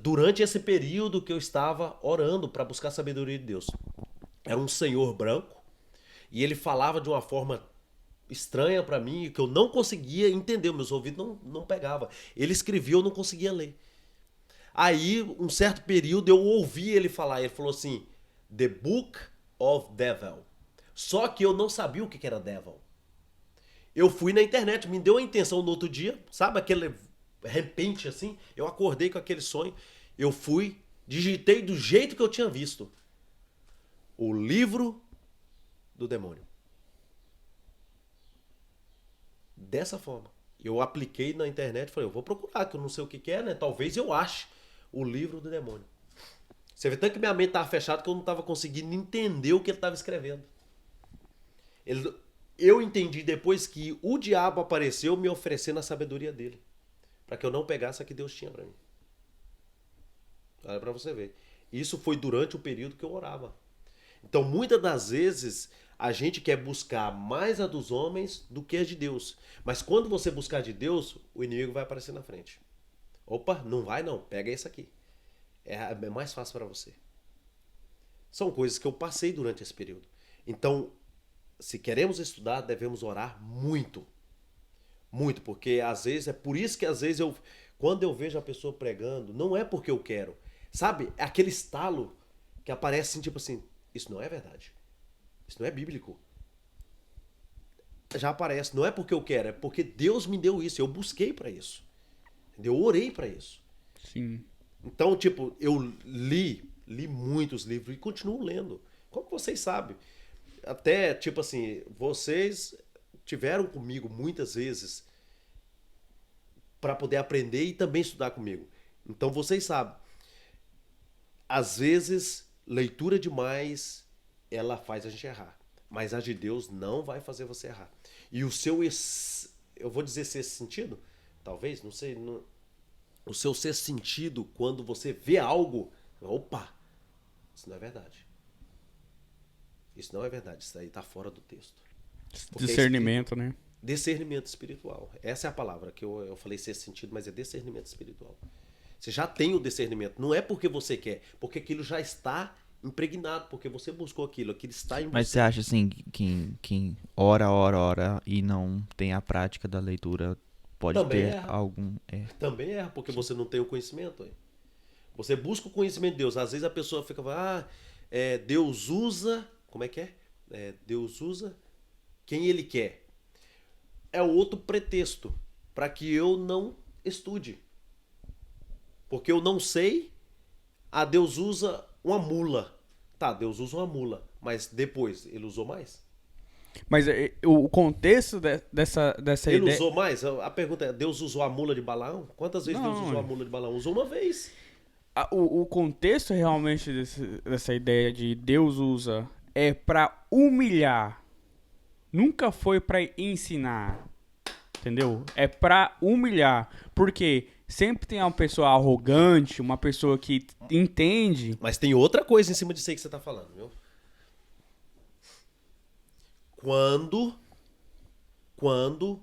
Durante esse período que eu estava orando para buscar a sabedoria de Deus. Era um senhor branco e ele falava de uma forma estranha para mim, que eu não conseguia entender, meus ouvidos não pegavam. Ele escrevia, eu não conseguia ler. Aí, um certo período, eu ouvi ele falar, ele falou assim, The Book of Devil. Só que eu não sabia o que era Devil. Eu fui na internet, me deu a intenção no outro dia, sabe aquele repente assim, eu acordei com aquele sonho, eu fui, digitei do jeito que eu tinha visto. O livro do demônio. Dessa forma. Eu apliquei na internet e falei, eu vou procurar, que eu não sei o que é, né? Talvez eu ache o livro do demônio. Você vê tanto que minha mente estava fechada que eu não estava conseguindo entender o que ele estava escrevendo. Eu entendi depois que o diabo apareceu me oferecendo a sabedoria dele. para que eu não pegasse a que Deus tinha para mim. Olha para você ver. Isso foi durante o período que eu orava. Então, muitas das vezes, a gente quer buscar mais a dos homens do que a de Deus. Mas quando você buscar de Deus, o inimigo vai aparecer na frente. Opa, não vai não, pega isso aqui. É mais fácil para você. São coisas que eu passei durante esse período. Então, se queremos estudar, devemos orar muito. Muito, porque às vezes, é por isso que às vezes quando eu vejo a pessoa pregando, não é porque eu quero. Sabe, é aquele estalo que aparece assim, tipo assim, isso não é verdade. Isso não é bíblico. Já aparece, não é porque eu quero, é porque Deus me deu isso, eu busquei para isso. Eu orei para isso. Sim. Então, tipo, eu li muitos livros e continuo lendo. Como vocês sabem? Até, tipo assim, vocês tiveram comigo muitas vezes para poder aprender e também estudar comigo. Então, vocês sabem. Às vezes, leitura demais, ela faz a gente errar. Mas a de Deus não vai fazer você errar. E o seu, eu vou dizer sexto sentido, talvez, não sei, o seu sexto sentido, quando você vê algo, opa, isso não é verdade. Isso não é verdade, isso aí está fora do texto. Porque Discernimento, né? Discernimento espiritual. Essa é a palavra que eu falei sexto sentido, mas é discernimento espiritual. Você já tem o discernimento. Não é porque você quer, porque aquilo já está impregnado, porque você buscou aquilo está em você. Mas você acha assim que quem ora e não tem a prática da leitura pode Também ter erra. algum... Também erra, porque você não tem o conhecimento. Você busca o conhecimento de Deus. Às vezes a pessoa fica falando, Deus usa... Como é que é? Deus usa quem Ele quer. É outro pretexto para que eu não estude. Porque eu não sei, Deus usa uma mula. Tá, Deus usa uma mula, mas depois ele usou mais? Mas o contexto dessa Ele ideia... usou mais? A pergunta é, Deus usou a mula de Balaão? Quantas vezes Não, Deus usou a mula de Balaão? Usou uma vez. O contexto realmente dessa ideia de Deus usa é pra humilhar. Nunca foi pra ensinar. Entendeu? É pra humilhar. Porque sempre tem uma pessoa arrogante, uma pessoa que entende. Mas tem outra coisa em cima disso aí que você tá falando, viu? Quando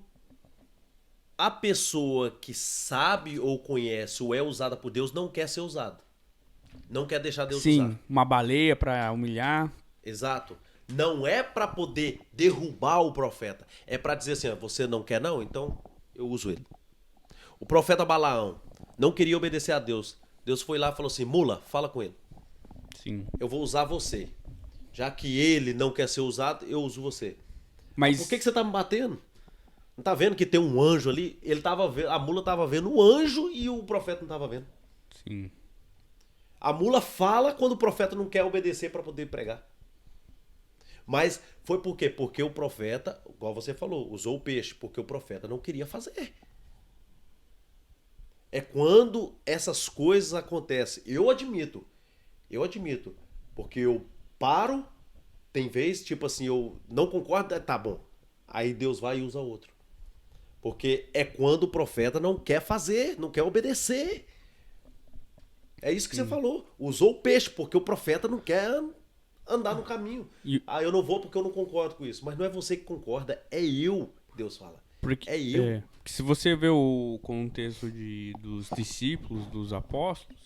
a pessoa que sabe ou conhece ou é usada por Deus não quer ser usada. Não quer deixar Deus usar. Sim, uma baleia pra humilhar. Exato. Não é para poder derrubar o profeta. É para dizer assim, você não quer não? Então eu uso ele. O profeta Balaão não queria obedecer a Deus. Deus foi lá e falou assim, mula, fala com ele. Sim. Eu vou usar você. Já que ele não quer ser usado, eu uso você. Mas Por que você tá me batendo? Não tá vendo que tem um anjo ali? A mula tava vendo o anjo e o profeta não tava vendo. sim. A mula fala quando o profeta não quer obedecer para poder pregar. Mas foi por quê? Porque o profeta, igual você falou, usou o peixe, porque o profeta não queria fazer. É quando essas coisas acontecem. Eu admito, porque eu paro, tem vez, tipo assim, eu não concordo, tá bom. Aí Deus vai e usa outro. Porque é quando o profeta não quer fazer, não quer obedecer. É isso que você falou. Usou o peixe, porque o profeta não quer andar no caminho. Eu não vou porque eu não concordo com isso. Mas não é você que concorda, é eu, Deus fala. Porque, é eu. Porque se você vê o contexto dos discípulos, dos apóstolos,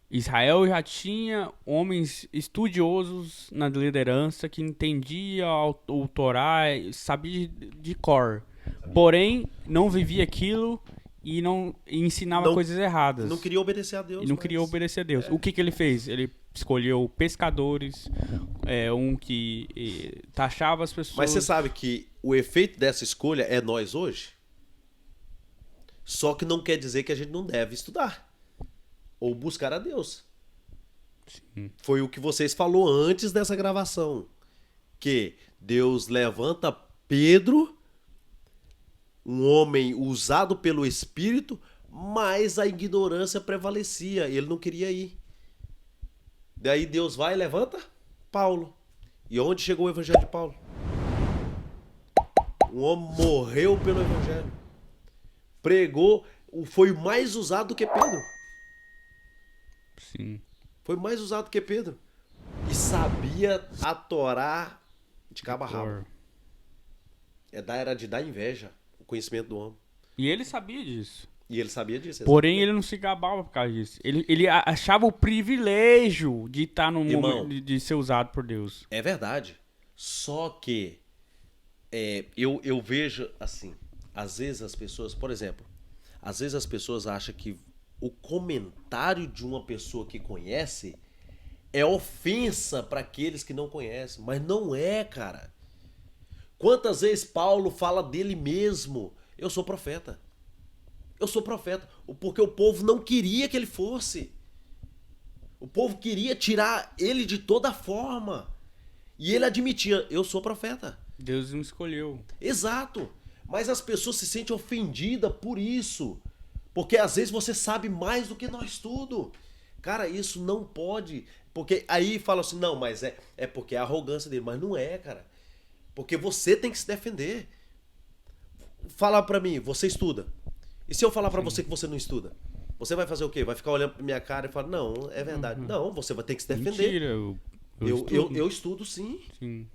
Israel já tinha homens estudiosos na liderança que entendia o Torá, sabia de cor. Porém, não vivia aquilo e ensinava coisas erradas. Não queria obedecer a Deus. E não queria obedecer a Deus. O que ele fez? Ele escolheu pescadores, um que taxava as pessoas. Mas você sabe que o efeito dessa escolha é nós hoje? Só que não quer dizer que a gente não deve estudar ou buscar a Deus. Sim. Foi o que vocês falou antes dessa gravação, que Deus levanta Pedro, um homem usado pelo Espírito, mas a ignorância prevalecia, ele não queria ir. Daí Deus vai e levanta Paulo. E onde chegou o evangelho de Paulo? Um homem morreu pelo evangelho. Pregou, foi mais usado do que Pedro. Sim. Foi mais usado do que Pedro. E sabia a Torá de cabo a rabo. Era de dar inveja o conhecimento do homem. E ele sabia disso. E ele sabia disso. Porém, exatamente. ele não se gabava por causa disso. Ele achava o privilégio de estar no Irmão, momento de ser usado por Deus. É verdade. Só que eu vejo assim, às vezes as pessoas, por exemplo, às vezes as pessoas acham que o comentário de uma pessoa que conhece é ofensa para aqueles que não conhecem, mas não é, cara. Quantas vezes Paulo fala dele mesmo? Eu sou profeta. Eu sou profeta, porque o povo não queria que ele fosse. O povo queria tirar ele de toda forma. E ele admitia, eu sou profeta. Deus me escolheu. Exato. Mas as pessoas se sentem ofendidas por isso. Porque às vezes você sabe mais do que nós tudo. Cara, isso não pode. Porque aí fala assim, não, mas é porque é a arrogância dele. Mas não é, cara. Porque você tem que se defender. Fala pra mim, você estuda. E se eu falar pra você que você não estuda? Você vai fazer o quê? Vai ficar olhando pra minha cara e falar, não, é verdade. Não, você vai ter que se defender. Mentira, Eu estudo sim. Sim.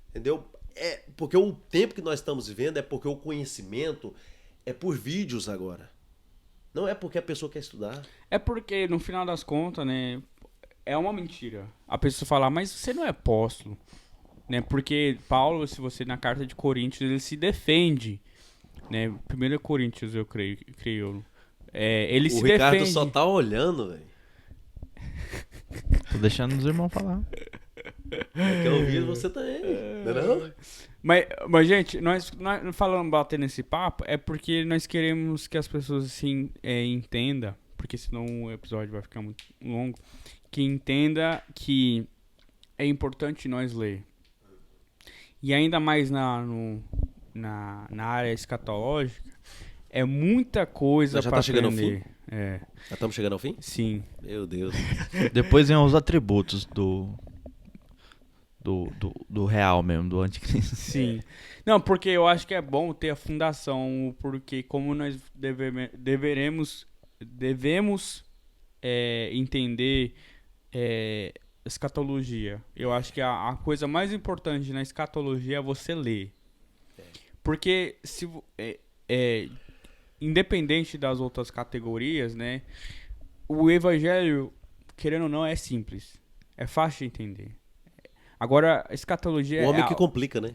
Entendeu? Porque o tempo que nós estamos vivendo é porque o conhecimento é por vídeos agora. Não é porque a pessoa quer estudar. É porque, no final das contas, né, é uma mentira. A pessoa falar, mas você não é apóstolo. Né? Porque Paulo, se você na carta de Coríntios, ele se defende. Né? 1 Coríntios, eu creio. Ele se Ricardo defende. só tá olhando, velho. Tô deixando os irmãos falar. Quer ouvir você também. Não? Mas gente, nós falando, bater nesse papo, é porque nós queremos que as pessoas assim, entendam, porque senão o episódio vai ficar muito longo, que entenda que é importante nós ler. E ainda mais na área escatológica, é muita coisa Já para tá chegando ao aprender. fim? Já estamos chegando ao fim? Sim. Meu Deus. Depois vem os atributos do real mesmo, do anticristo. Sim. Não, porque eu acho que é bom ter a fundação, porque como nós devemos entender escatologia. Eu acho que a coisa mais importante na escatologia é você ler. Porque independente das outras categorias, né, o evangelho, querendo ou não, é simples. É fácil de entender. Agora, a escatologia O homem que complica, né?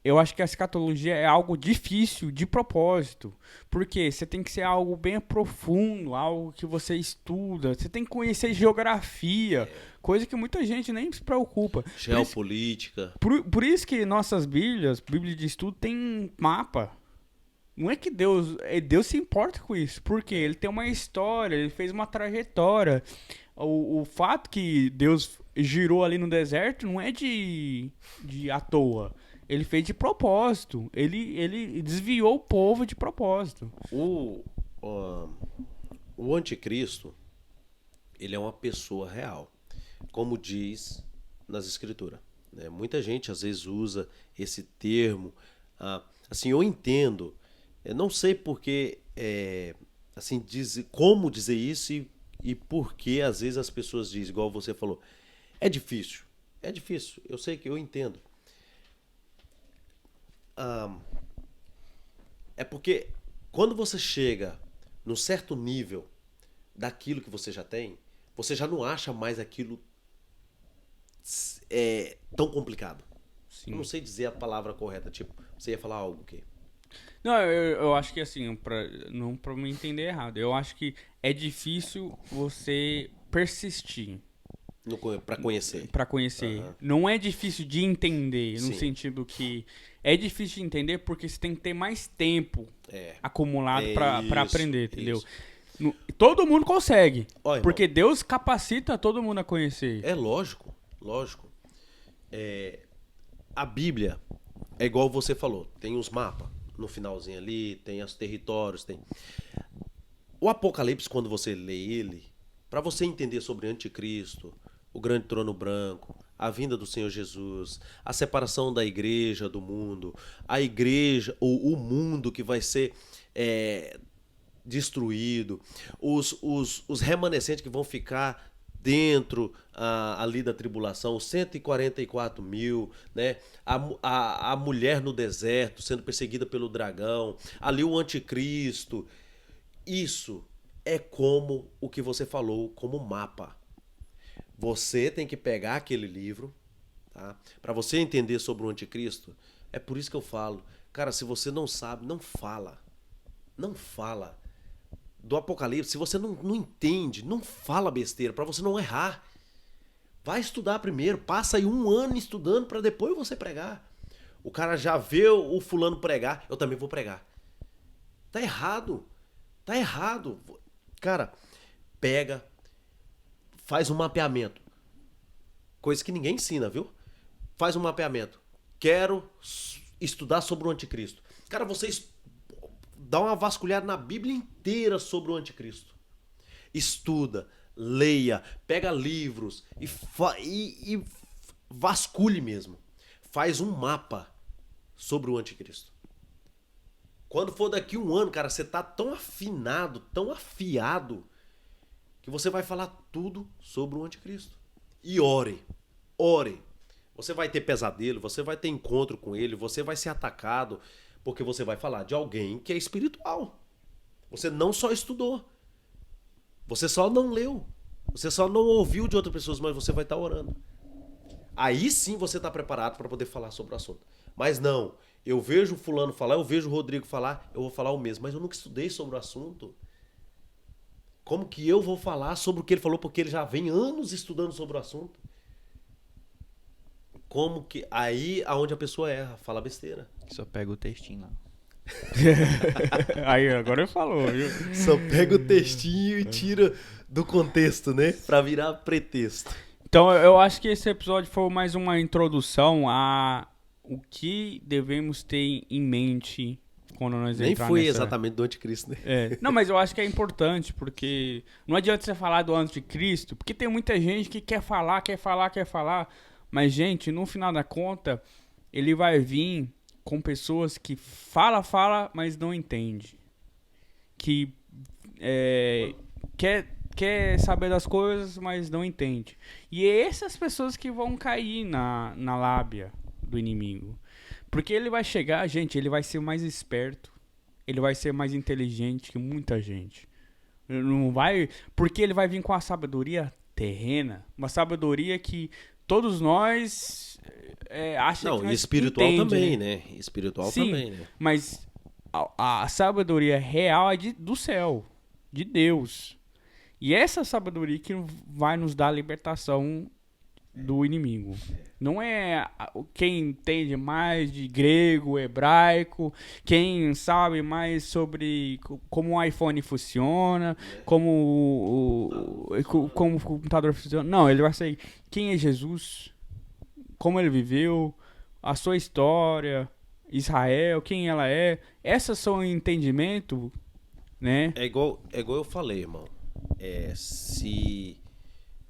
eu acho que a escatologia é algo difícil de propósito. Porque você tem que ser algo bem profundo, algo que você estuda. Você tem que conhecer geografia, coisa que muita gente nem se preocupa. Geopolítica. Por isso que nossas Bíblias, Bíblia de estudo, tem mapa. Não é que Deus se importa com isso. Porque ele tem uma história, ele fez uma trajetória. O fato que Deus girou ali no deserto não é de à toa. Ele fez de propósito. Ele desviou o povo de propósito. O anticristo, ele é uma pessoa real, como diz nas escrituras. Né? Muita gente às vezes usa esse termo. Assim, eu entendo. Eu não sei porque, assim, como dizer isso e por que às vezes as pessoas dizem, igual você falou. É difícil. É difícil. Eu sei que eu entendo. É porque quando você chega num certo nível daquilo que você já tem, você já não acha mais aquilo tão complicado. Sim. Eu não sei dizer a palavra correta. Tipo, você ia falar algo que... Não, eu acho que assim, não pra me entender errado, eu acho que é difícil você persistir. Pra conhecer. Pra conhecer. Aham. Não é difícil de entender, no Sim. sentido que... É difícil de entender porque você tem que ter mais tempo acumulado pra Isso, aprender, entendeu? isso. Todo mundo consegue. Ó, irmão. Porque Deus capacita todo mundo a conhecer. É lógico, lógico. A Bíblia é igual você falou, tem os mapas no finalzinho ali, tem os territórios, tem... O Apocalipse, quando você lê ele, para você entender sobre o Anticristo, o grande trono branco, a vinda do Senhor Jesus, a separação da igreja do mundo, a igreja, ou o mundo que vai ser destruído, os remanescentes que vão ficar dentro ali da tribulação, os 144 mil, né? A mulher no deserto sendo perseguida pelo dragão, ali o anticristo. Isso é como o que você falou, como mapa. Você tem que pegar aquele livro, tá? Para você entender sobre o anticristo. É por isso que eu falo, cara, se você não sabe, não fala. Não fala do Apocalipse. Se você não entende, não fala besteira, para você não errar. Vai estudar primeiro, passa aí 1 ano estudando para depois você pregar. O cara já vê o fulano pregar, eu também vou pregar. Tá errado. Tá errado. Cara, pega, faz um mapeamento. Coisa que ninguém ensina, viu? Faz um mapeamento. Quero estudar sobre o anticristo. Cara, vocês dá uma vasculhada na Bíblia inteira sobre o anticristo. Estuda, leia, pega livros e vasculhe mesmo. Faz um mapa sobre o anticristo. Quando for daqui 1 ano, cara, você tá tão afinado, tão afiado, que você vai falar tudo sobre o anticristo. E ore, ore. Você vai ter pesadelo, você vai ter encontro com ele, você vai ser atacado, porque você vai falar de alguém que é espiritual. Você não só estudou, você só não leu, você só não ouviu de outras pessoas, mas você vai estar orando. Aí sim você está preparado para poder falar sobre o assunto. Mas não, eu vejo o fulano falar, eu vejo o Rodrigo falar, eu vou falar o mesmo, mas eu nunca estudei sobre o assunto. Como que eu vou falar sobre o que ele falou, porque ele já vem anos estudando sobre o assunto? Como que... Aí aonde a pessoa erra, fala besteira. Só pega o textinho lá. Aí, agora ele falou, viu? Só pega o textinho e tira do contexto, né? Pra virar pretexto. Então, eu acho que esse episódio foi mais uma introdução a o que devemos ter em mente quando nós Nem entrar foi nessa... exatamente do anticristo, né? É. Não, mas eu acho que é importante, porque não adianta você falar do anticristo, porque tem muita gente que quer falar, mas, gente, no final da conta, ele vai vir com pessoas que fala, mas não entende. Que quer saber das coisas, mas não entende. E é essas pessoas que vão cair na lábia do inimigo. Porque ele vai chegar, gente, ele vai ser mais esperto. Ele vai ser mais inteligente que muita gente. Não vai, porque ele vai vir com a sabedoria terrena. Uma sabedoria que todos nós achamos que nós espiritual entende, também, né? Espiritual Sim, também, né? mas a sabedoria real é do céu, de Deus. E essa sabedoria que vai nos dar a libertação do inimigo. Não é quem entende mais de grego, hebraico, quem sabe mais sobre como o iPhone funciona, como o computador funciona. Não, ele vai ser quem é Jesus, como ele viveu, a sua história, Israel, quem ela é. Essas são o entendimento, né? É igual eu falei, irmão.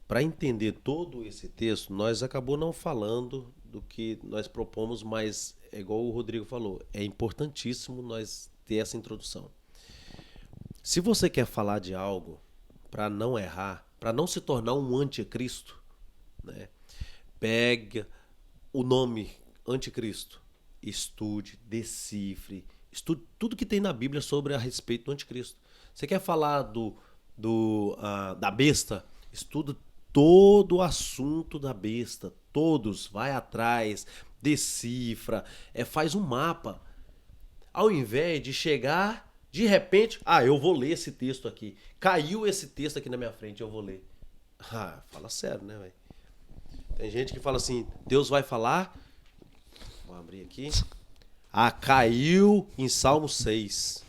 Para entender todo esse texto, nós acabou não falando do que nós propomos, mas é igual o Rodrigo falou, é importantíssimo nós ter essa introdução. Se você quer falar de algo para não errar, para não se tornar um anticristo, né? Pega o nome anticristo, estude, decifre, estude tudo que tem na Bíblia sobre a respeito do anticristo. Você quer falar da besta? Estuda todo o assunto da besta, todos, vai atrás, decifra, faz um mapa. Ao invés de chegar, de repente, eu vou ler esse texto aqui. Caiu esse texto aqui na minha frente, eu vou ler. Fala sério, né, velho? Tem gente que fala assim, Deus vai falar, vou abrir aqui. Caiu em Salmo 6.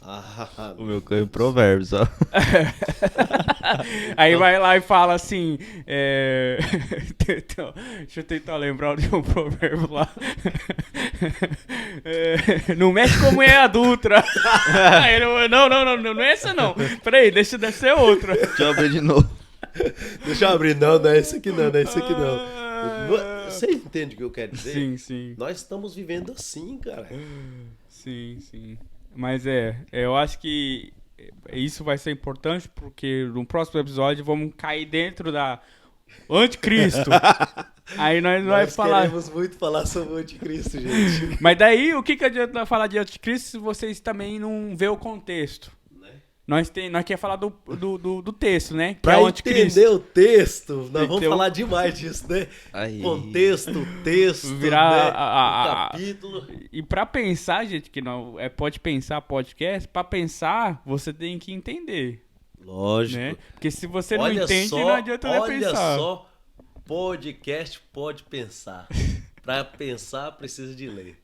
O meu caiu em Provérbios, ó. Aí vai lá e fala assim, deixa eu tentar lembrar de um provérbio lá. Não mexe com mulher adulta. Não é essa não. Peraí, deve ser outra. Deixa eu abrir de novo. Deixa eu abrir, não é esse aqui não, Você entende o que eu quero dizer? Sim, sim. Nós estamos vivendo assim, cara. Sim. Mas eu acho que isso vai ser importante porque no próximo episódio vamos cair dentro da anticristo. Aí nós vamos falar. Queremos muito falar sobre o anticristo, gente. Mas daí, o que adianta falar de anticristo se vocês também não vê o contexto? Nós quer falar do texto, né? Que Pra é o anticristo. entender o texto, nós vamos Então- falar demais disso, né? Aí. Contexto, texto, Virar né? a- O capítulo. E pra pensar, gente, que não pode pensar podcast, pra pensar, você tem que entender, Lógico. né? Porque se você não Olha entende, só, não adianta nem olha pensar. só, podcast pode pensar. Pra pensar, precisa de ler.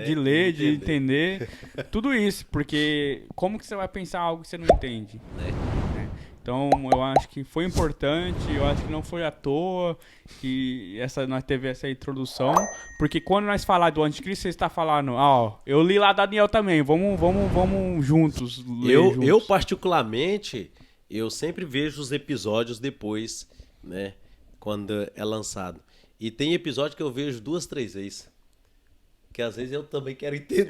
De ler, de entender. entender, tudo isso, porque como que você vai pensar algo que você não entende? Né? Então, eu acho que foi importante, eu acho que não foi à toa que nós teve essa introdução, porque quando nós falar do anticristo, você está falando, eu li lá Daniel também, vamos juntos ler Eu, juntos. particularmente, eu sempre vejo os episódios depois, né? Quando é lançado. E tem episódio que eu vejo 2, 3 vezes. Que às vezes eu também quero entender.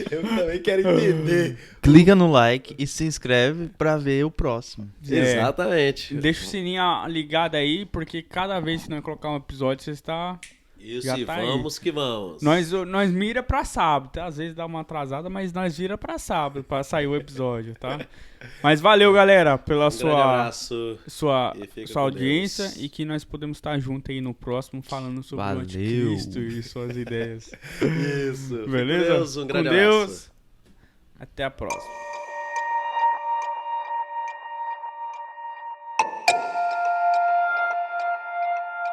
Eu também quero entender. Clica no like e se inscreve pra ver o próximo. Exatamente. Deixa o sininho ligado aí, porque cada vez que nós colocar um episódio, você está... Isso, Já e tá aí. vamos que vamos. Nós mira pra sábado, tá? Às vezes dá uma atrasada, mas nós vira pra sábado, pra sair o episódio, tá? Mas valeu, galera, pela grande abraço. sua E fica com audiência Deus. e que nós podemos estar juntos aí no próximo falando sobre o Valeu. anticristo e suas ideias. Isso. Fica com Beleza? Deus, um grande Com Deus. abraço. Até a próxima.